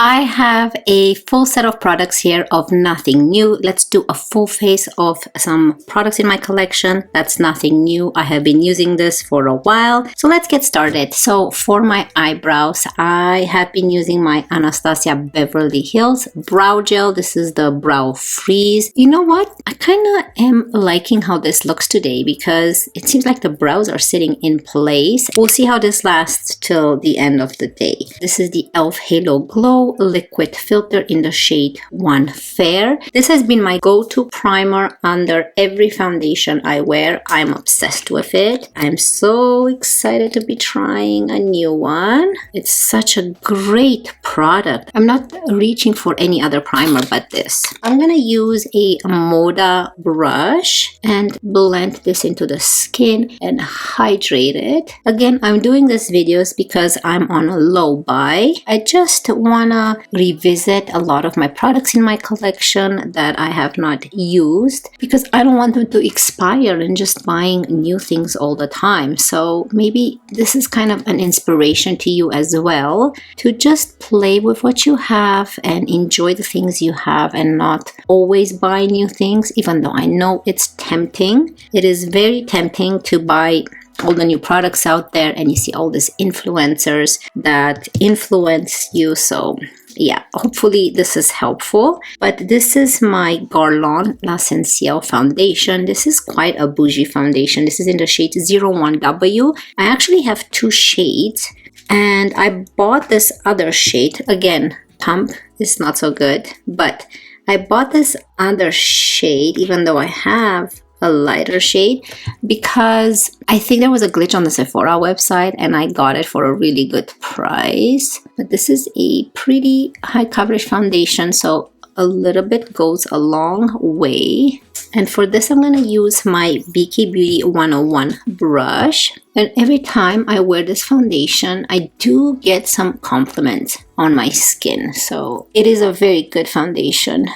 I have a full set of products here of nothing new. Let's do a full face of some products in my collection. That's nothing new. I have been using this for a while. So let's get started. So for my eyebrows, I have been using my Anastasia Beverly Hills Brow Gel. This is the Brow Freeze. You know what? I kind of am liking how this looks today because it seems like the brows are sitting in place. We'll see how this lasts till the end of the day. This is the e.l.f. Halo Glow Liquid Filter in the shade 1 Fair. This has been my go-to primer under every foundation I wear. I'm obsessed with it. I'm so excited to be trying a new one. It's such a great product. I'm not reaching for any other primer but this. I'm gonna use a Moda brush and blend this into the skin and hydrate it. Again, I'm doing these videos because I'm on a low buy. I just wanna revisit a lot of my products in my collection that I have not used because I don't want them to expire and just buying new things all the time. So maybe this is kind of an inspiration to you as well to just play with what you have and enjoy the things you have and not always buy new things, even though I know it's tempting. It is very tempting to buy all the new products out there and you see all these influencers that influence you. So yeah, hopefully this is helpful. But this is my Guerlain L'Essentiel foundation. This is quite a bougie foundation. This is in the shade 01W. I actually have two shades and I bought this other shade. Again, pump is not so good, but I bought this other shade even though I have a lighter shade because I think there was a glitch on the Sephora website and I got it for a really good price. But this is a pretty high coverage foundation, so a little bit goes a long way. And for this, I'm going to use my BK Beauty 101 brush. And every time I wear this foundation, I do get some compliments on my skin. So it is a very good foundation.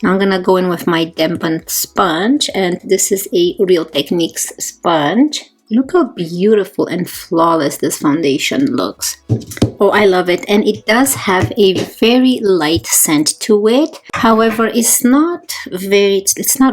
I'm gonna go in with my dampened sponge, and this is a Real Techniques sponge. Look how beautiful and flawless this foundation looks. Oh, I love it. And it does have a very light scent to it. However, it's not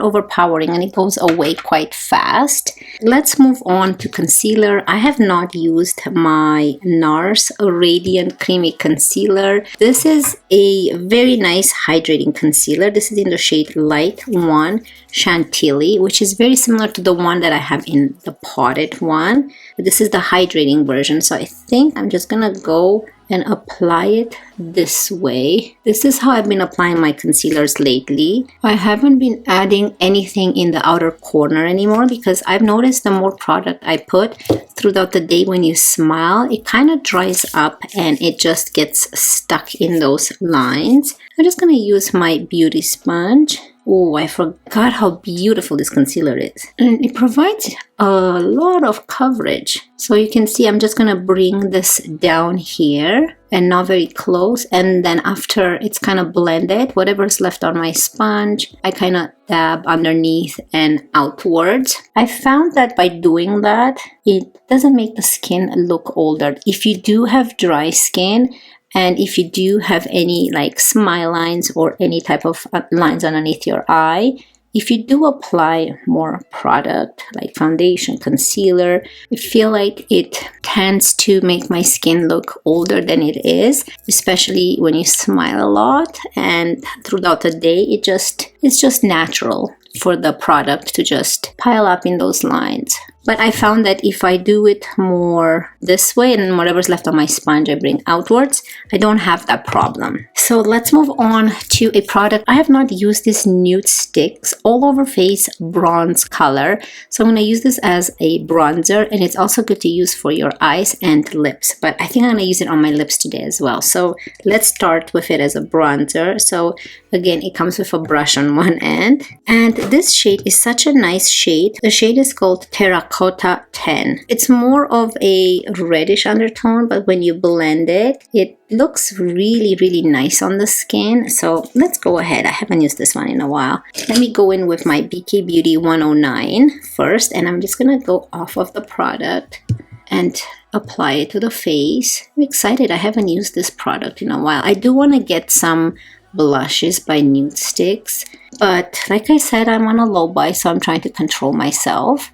overpowering and it goes away quite fast. Let's move on to concealer. I have not used my NARS Radiant Creamy Concealer. This is a very nice hydrating concealer. This is in the shade Light 1 Chantilly, which is very similar to the one that I have in the potted one. But this is the hydrating version. So I think I'm just gonna go and apply it this way. This is how I've been applying my concealers lately. I haven't been adding anything in the outer corner anymore because I've noticed the more product I put throughout the day, when you smile, it kind of dries up and it just gets stuck in those lines. I'm just gonna use my beauty sponge. Oh, I forgot how beautiful this concealer is. And it provides a lot of coverage. So you can see I'm just going to bring this down here and not very close. And then after it's kind of blended, whatever's left on my sponge, I kind of dab underneath and outwards. I found that by doing that, it doesn't make the skin look older. If you do have dry skin, and if you do have any like smile lines or any type of lines underneath your eye, if you do apply more product like foundation, concealer, I feel like it tends to make my skin look older than it is, especially when you smile a lot and throughout the day, it's just natural for the product to just pile up in those lines. But I found that if I do it more this way and whatever's left on my sponge I bring outwards, I don't have that problem. So let's move on to a product. I have not used this Nude Sticks All Over Face Bronze color. So I'm going to use this as a bronzer, and it's also good to use for your eyes and lips. But I think I'm going to use it on my lips today as well. So let's start with it as a bronzer. So again, it comes with a brush on one end. And this shade is such a nice shade. The shade is called Terracotta 10. It's more of a reddish undertone, but when you blend it, it looks really, really nice on the skin. So let's go ahead. I haven't used this one in a while. Let me go in with my BK Beauty 109 first, and I'm just gonna go off of the product and apply it to the face. I'm excited. I haven't used this product in a while. I do want to get some blushes by Nude Sticks, but like I said, I'm on a low buy, so I'm trying to control myself.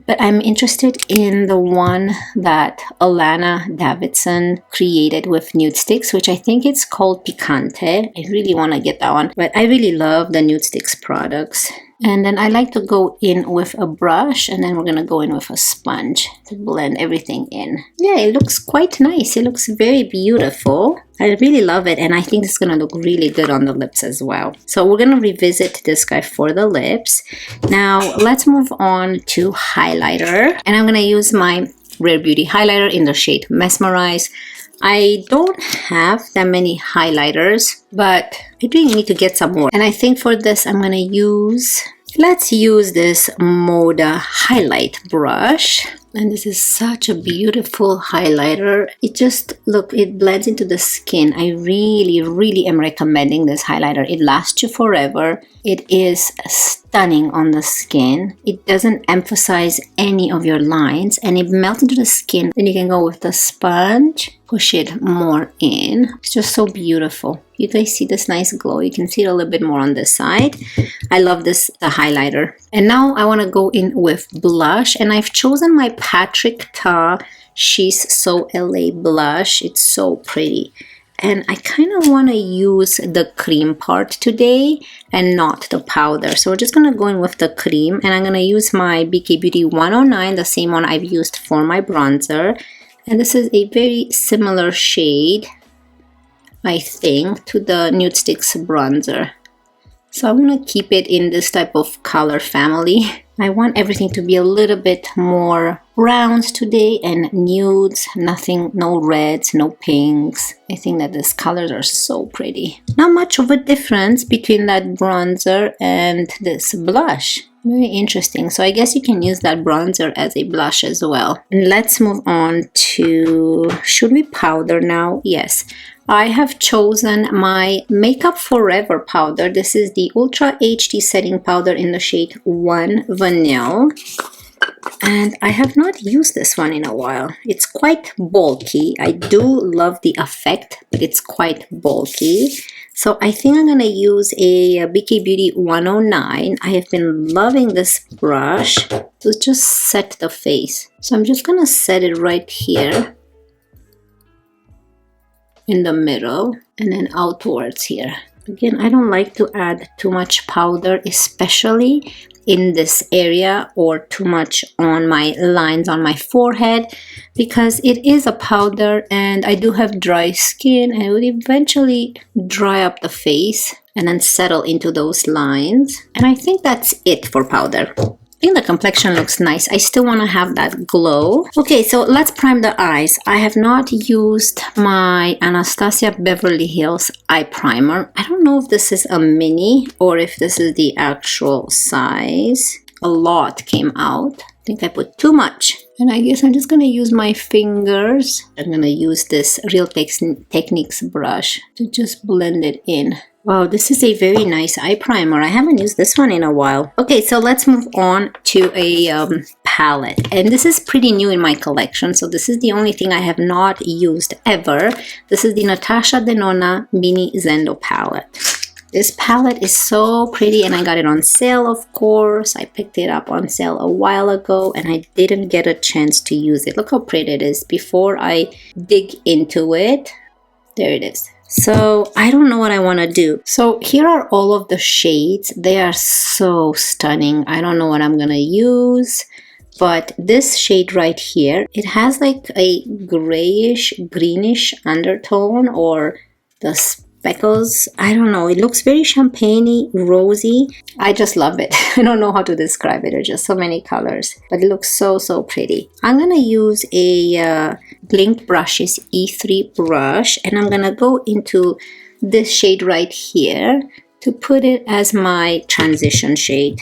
But I'm interested in the one that Alana Davidson created with Nude Sticks, which I think it's called Picante. I really want to get that one, but I really love the Nude Sticks products. And then I like to go in with a brush, and then we're going to go in with a sponge to blend everything in. Yeah, it looks quite nice. It looks very beautiful. I really love it, and I think it's going to look really good on the lips as well. So we're going to revisit this guy for the lips. Now, let's move on to highlighter. And I'm going to use my Rare Beauty highlighter in the shade Mesmerize. I don't have that many highlighters, but I really need to get some more. And I think for this, I'm going to use, let's use this Moda highlight brush. And this is such a beautiful highlighter. It just, look, it blends into the skin. I really am recommending this highlighter. It lasts you forever. It is stunning on the skin. It doesn't emphasize any of your lines, and it melts into the skin. Then you can go with the sponge, push it more in. It's just so beautiful. You guys see this nice glow? You can see it a little bit more on this side. I love this, the highlighter. And now I want to go in with blush, and I've chosen my Patrick Ta She's So LA blush. It's so pretty. And I kind of want to use the cream part today and not the powder. So we're just going to go in with the cream, and I'm going to use my BK Beauty 109, the same one I've used for my bronzer. And this is a very similar shade, I think, to the Nude Sticks bronzer. So I'm going to keep it in this type of color family. I want everything to be a little bit more browns today and nudes, nothing, no reds, no pinks. I think that these colors are so pretty. Not much of a difference between that bronzer and this blush. Very interesting. So I guess you can use that bronzer as a blush as well. And let's move on to, should we powder now? Yes. I have chosen my Makeup Forever powder. This is the Ultra HD setting powder in the shade 1 Vanilla. And I have not used this one in a while. It's quite bulky. I do love the effect, but it's quite bulky. So I think I'm going to use a BK Beauty 109. I have been loving this brush to just set the face. So I'm just going to set it right here in the middle and then out towards here. Again, I don't like to add too much powder, especially in this area, or too much on my lines on my forehead, because it is a powder and I do have dry skin, and it would eventually dry up the face and then settle into those lines. And I think that's it for powder. I think the complexion looks nice. I still want to have that glow. Okay, so let's prime the eyes. I have not used my Anastasia Beverly Hills eye primer. I don't know if this is a mini or if this is the actual size. A lot came out. I think I put too much. And I guess I'm just going to use my fingers. I'm going to use this Real Techniques brush to just blend it in. Wow, this is a very nice eye primer. I haven't used this one in a while. Okay, so let's move on to a palette. And this is pretty new in my collection, so this is the only thing I have not used ever. This is the Natasha Denona Mini Zendo palette. This palette is so pretty, and I got it on sale, of course. I picked it up on sale a while ago, and I didn't get a chance to use it. Look how pretty it is. Before I dig into it, there it is. So I don't know what I want to do. So here are all of the shades. They are so stunning. I don't know what I'm going to use, but this shade right here, it has like a grayish, greenish undertone, or the speckles. I don't know. It looks very champagne-y, rosy. I just love it. I don't know how to describe it. There's just so many colors, but it looks so pretty. I'm going to use a Blink Brushes E3 brush, and I'm going to go into this shade right here to put it as my transition shade.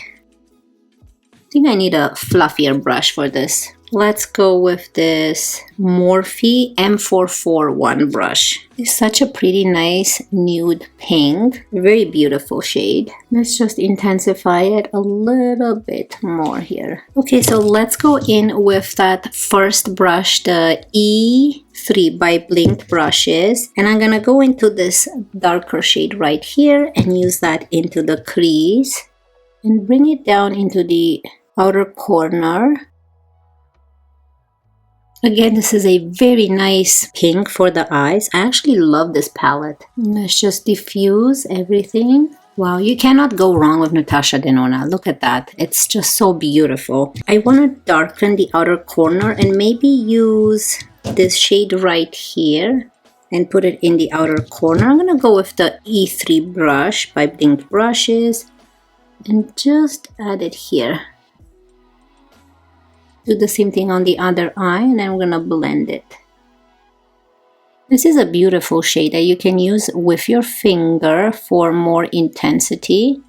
I think I need a fluffier brush for this. let's go with this Morphe M441 brush. It's such a pretty nice nude pink, very beautiful shade. Let's just intensify it a little bit more here. Okay, so let's go in with that first brush, the E3 by Blinked brushes, and I'm gonna go into this darker shade right here and use that into the crease and bring it down into the outer corner. Again, this is a very nice pink for the eyes. I actually love this palette. Let's just diffuse everything. Wow, you cannot go wrong with Natasha Denona. Look at that. It's just so beautiful. I want to darken the outer corner and maybe use this shade right here and put it in the outer corner. I'm going to go with the E3 brush by Blinked brushes and just add it here. Do the same thing on the other eye, and then we're gonna blend it. This is a beautiful shade that you can use with your finger for more intensity,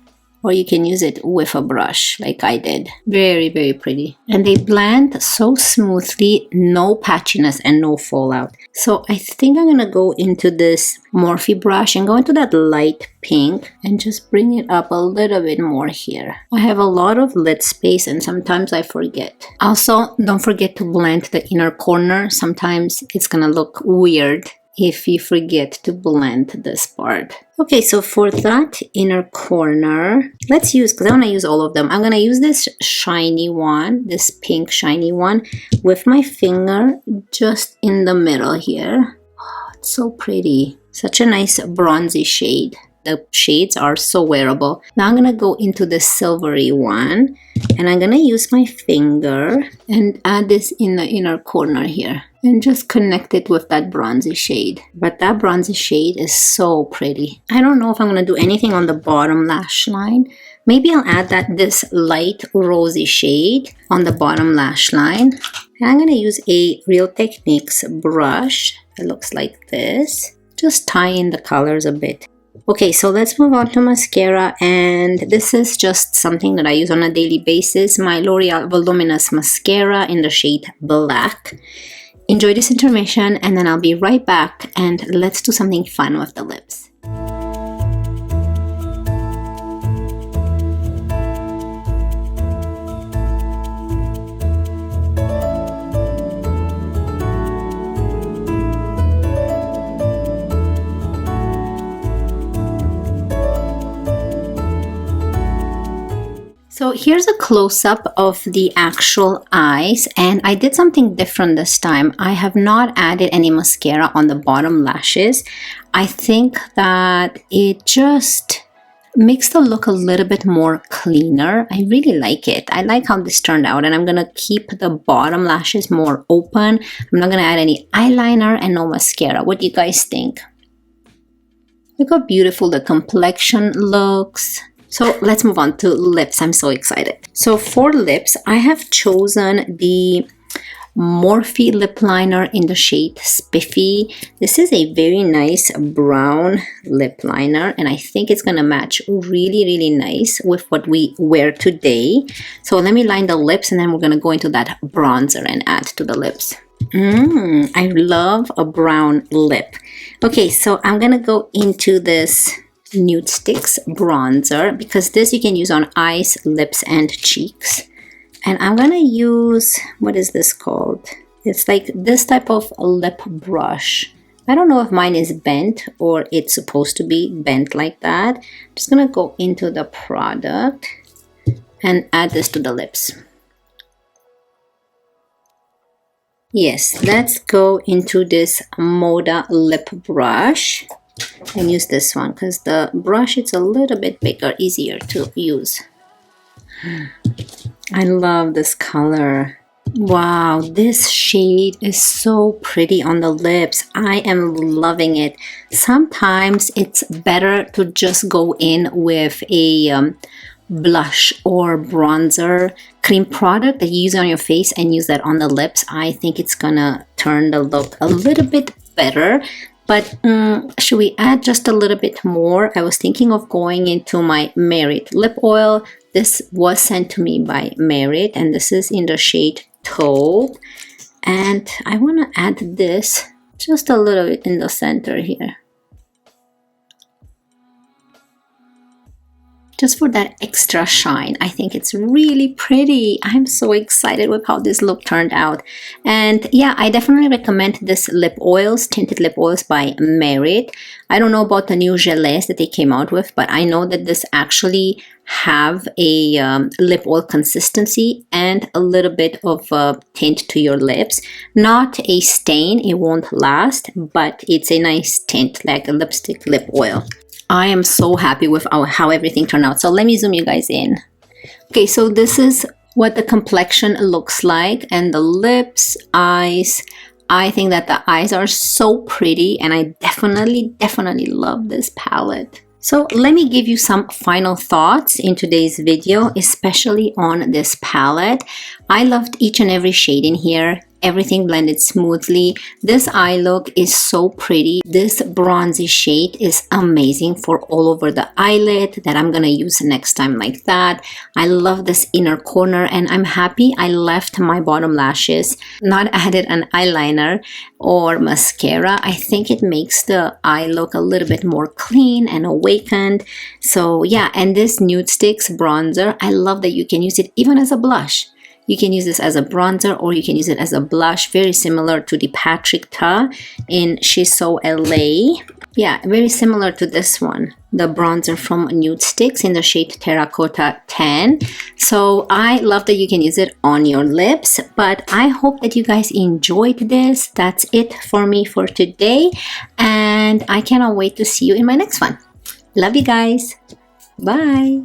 or you can use it with a brush like I did. Very, very pretty. And they blend so smoothly, no patchiness and no fallout. So I think I'm gonna go into this Morphe brush and go into that light pink and just bring it up a little bit more here. I have a lot of lid space and sometimes I forget. Also, don't forget to blend the inner corner. Sometimes it's gonna look weird if you forget to blend this part. Okay, so for that inner corner, let's use, because I want to use all of them, I'm going to use this shiny one, this pink shiny one, with my finger just in the middle here. Oh, it's so pretty. Such a nice bronzy shade. The shades are so wearable. Now I'm going to go into the silvery one, and I'm going to use my finger and add this in the inner corner here. And just connect it with that bronzy shade. But that bronzy shade is so pretty. I don't know if I'm going to do anything on the bottom lash line. Maybe I'll add this light rosy shade on the bottom lash line. And I'm going to use a Real Techniques brush. It looks like this. Just tie in the colors a bit. Okay, so let's move on to mascara, and this is just something that I use on a daily basis. My L'Oreal Voluminous mascara in the shade Black. Enjoy this intermission and then I'll be right back and let's do something fun with the lips. So here's a close-up of the actual eyes, and I did something different this time. I have not added any mascara on the bottom lashes. I think that it just makes the look a little bit more cleaner. I really like it. I like how this turned out, and I'm gonna keep the bottom lashes more open. I'm not gonna add any eyeliner and no mascara. What do you guys think? Look how beautiful the complexion looks. So let's move on to lips. I'm so excited. So for lips, I have chosen the Morphe lip liner in the shade Spiffy. This is a very nice brown lip liner, and I think it's gonna match really, really nice with what we wear today. So let me line the lips, and then we're gonna go into that bronzer and add to the lips. I love a brown lip. Okay, so I'm gonna go into this Nude Sticks bronzer, because this you can use on eyes, lips, and cheeks. And I'm gonna use, what is this called? It's like this type of lip brush. I don't know if mine is bent or it's supposed to be bent like that. I'm just gonna go into the product and add this to the lips. Yes, let's go into this Moda lip brush and use this one because the brush is a little bit bigger, easier to use. I love this color. Wow, this shade is so pretty on the lips. I am loving it. Sometimes it's better to just go in with a blush or bronzer cream product that you use on your face and use that on the lips. I think it's gonna turn the look a little bit better. But should we add just a little bit more? I was thinking of going into my Merit lip oil. This was sent to me by Merit, and this is in the shade taupe. And I want to add this just a little bit in the center here. Just for that extra shine. I think it's really pretty. I'm so excited with how this look turned out. And yeah, I definitely recommend this lip oils, tinted lip oils by Merit. I don't know about the new gelées that they came out with, but I know that this actually have a lip oil consistency and a little bit of a tint to your lips. Not a stain, it won't last, but it's a nice tint, like a lipstick lip oil. I am so happy with how everything turned out. So let me zoom you guys in. Okay, so this is what the complexion looks like, and the lips, eyes. I think that the eyes are so pretty, and I definitely love this palette. So let me give you some final thoughts in today's video, especially on this palette. I loved each and every shade in here. Everything blended smoothly. This eye look is so pretty. This bronzy shade is amazing for all over the eyelid that I'm gonna use next time like that. I love this inner corner, and I'm happy I left my bottom lashes, not added an eyeliner or mascara. I think it makes the eye look a little bit more clean and awakened. So yeah, and this Nude Sticks bronzer, I love that you can use it even as a blush. You can use this as a bronzer or you can use it as a blush, very similar to the Patrick Ta in She's So LA. Yeah, very similar to this one, the bronzer from Nude Sticks in the shade Terracotta 10. So I love that you can use it on your lips, but I hope that you guys enjoyed this. That's it for me for today, and I cannot wait to see you in my next one. Love you guys. Bye.